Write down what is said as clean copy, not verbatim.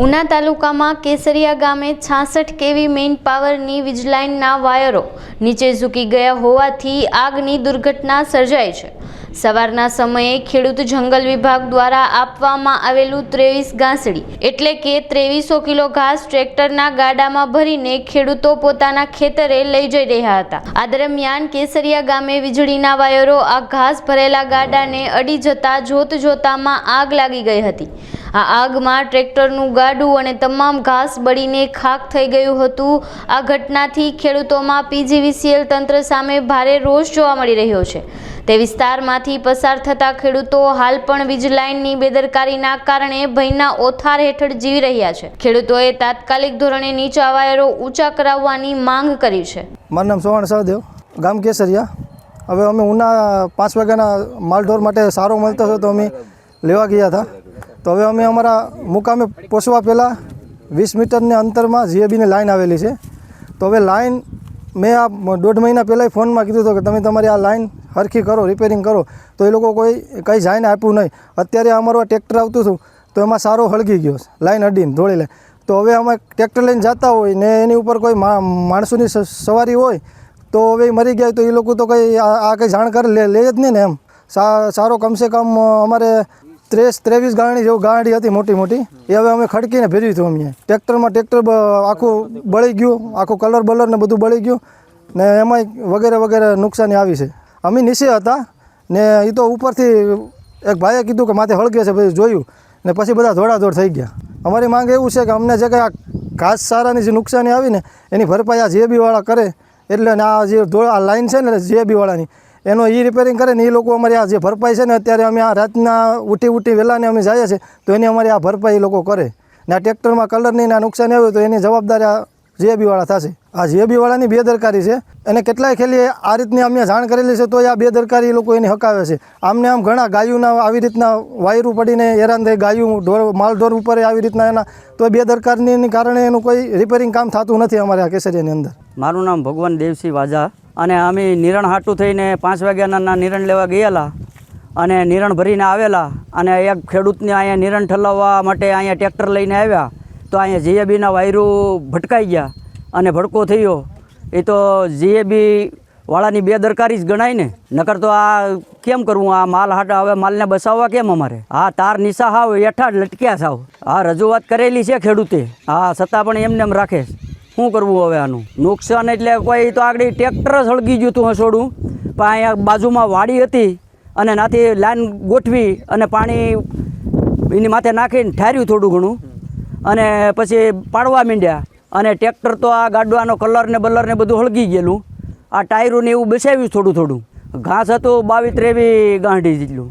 ઉના તાલુકામાં કેસરિયા ગામે 66 કેવી મેઇન પાવરની વીજલાઇનના વાયરો નીચે ઝૂકી ગયા હોવાથી આગની દુર્ઘટના સર્જાઈ છે। સવારના સમયે ખેડૂત જંગલ વિભાગ દ્વારા આપવામાં આવેલું 23 ગાંસડી એટલે કે 2300 કિલો ઘાસ ટ્રેક્ટરના ગાડામાં ભરીને ખેડૂતો પોતાના ખેતરે લઈ જઈ રહ્યા હતા। આ દરમિયાન કેસરિયા ગામે વીજળીના વાયરો આ ઘાસ ભરેલા ગાડાને અડી જતા જોતજોતામાં આગ લાગી ગઈ હતી। આ આગમાં ટ્રેક્ટરનું ગાડું અને તમામ ઘાસ બળીને ખાખ થઈ ગયું હતું। આ ઘટનાથી ખેડૂતોમાં પીજીવીસીએલ તંત્ર સામે ભારે રોષ જોવા મળી રહ્યો છે। તે વિસ્તારમાંથી પસાર થતા ખેડૂતો હાલ પણ વીજ લાઇનની બેદરકારીના કારણે ભયના ઓથાર હેઠળ જીવી રહ્યા છે। ખેડૂતોએ તાત્કાલિક ધોરણે નીચા વાયરો ઊંચા કરાવવાની માંગ કરી છે। મારું નામ ચૌહાણ સહદેવ, ગામ કેસરિયા। હવે અમે ઉના 5 વાગ્યાના માલઢોર માટે સારો મળતો હતો તો અમે લેવા ગયા હતા। તો હવે અમે અમારા મુકામે પહોંચવા પહેલાં 20 મીટરને અંતરમાં જીએબીની લાઇન આવેલી છે। તો હવે લાઇન મેં આ 1.5 મહિના પહેલાં ફોનમાં કીધું હતું કે તમે તમારી આ લાઇન હરખી કરો, રિપેરિંગ કરો, તો એ લોકો કંઈ જાઈને આપ્યું નહીં। અત્યારે અમારું ટ્રેક્ટર આવતું હતું તો એમાં સારો હળગી ગયો, લાઇન અડીને ધોળી લે। તો હવે અમે ટ્રેક્ટર લઈને જતા હોય ને એની ઉપર કોઈ માણસોની સવારી હોય તો હવે મરી ગયા તો એ લોકો તો કંઈ આ કંઈ જાણ કરે લે જ નહીં ને એમ। સારો કમસે કમ અમારે 23 ગાડી જેવું ગાડી હતી મોટી મોટી, એ હવે અમે ખડકીને ભેરવી હતું। અમે ટ્રેક્ટર આખું બળી ગયું, આખું કલર બલર ને બધું બળી ગયું ને એમાં વગેરે વગેરે નુકસાની આવી છે। અમે નીચે હતા ને એ તો ઉપરથી એક ભાઈએ કીધું કે માથે હળગે છે, પછી જોયું ને પછી બધા દોડાદોડ થઈ ગયા। અમારી માંગ એવું છે કે અમને જે કંઈ આ ઘાસ સારાની જે નુકસાની આવી ને એની ભરપાઈ આ જીએબીવાળા કરે, એટલે આ જે આ લાઇન છે ને જીએબીવાળાની એનો રિપેરિંગ કરે ને એ લોકો અમારી આ જે ભરપાઈ છે ને અત્યારે અમે આ રાતના ઉઠી વહેલાને અમે જઈએ છીએ તો એની અમારી આ ભરપાઈ એ લોકો કરે ને આ ટ્રેક્ટરમાં કલરની ના નુકસાન આવ્યું તો એની જવાબદારી આ જીએબીવાળા થશે। આ જીએબીવાળાની બેદરકારી છે અને કેટલાય ખેલી આ રીતની અમે જાણ કરેલી છે તો આ બેદરકારી એ લોકો એની હકાવે છે। આમને આમ ઘણા ગાયોના આવી રીતના વાયરું પડીને હેરાન થઈ, ગાયું માલઢોર ઉપર આવી રીતના એના તો બેદરકારીની કારણે એનું કોઈ રિપેરિંગ કામ થતું નથી અમારે આ કેસરિયાની અંદર। મારું નામ ભગવાન દેવસિંહ વાજા અને અમે નિરણ હાટું થઈને 5 વાગ્યાના નિરણ લેવા ગયેલા અને નિરણ ભરીને આવેલા અને એક ખેડૂતને અહીંયા નિરણ ઠલાવવા માટે અહીંયા ટ્રેક્ટર લઈને આવ્યા તો અહીંયા જીએબીના વાયરું ભટકાઈ ગયા અને ભડકો થયો। એ તો જીએબી વાળાની બેદરકારી જ ગણાય ને, નકર તો આ કેમ કરવું? આ માલ હાટા હવે માલને બસાવવા કેમ અમારે? હા, તાર નીચા હાવ હેઠા જ લટક્યા સાવ। હા, રજૂઆત કરેલી છે ખેડૂતે, હા, છતાં પણ એમને એમ રાખે। શું કરવું હવે આનું? નુકસાન એટલે કોઈ તો આગળ ટ્રેક્ટર જ સળગી ગયું હતું હસોડું, પણ અહીંયા બાજુમાં વાડી હતી અને નાથી લાઈન ગોઠવી અને પાણી એની માથે નાખીને ઠાર્યું થોડું ઘણું અને પછી પાડવા માંડ્યા અને ટ્રેક્ટર તો આ ગાડવાનો કલર ને બલર ને બધું હળગી ગયેલું। આ ટાયરું ને એવું બેસાવ્યું થોડું થોડું, ઘાસ હતું 22-23 ગાંઠી જેટલું।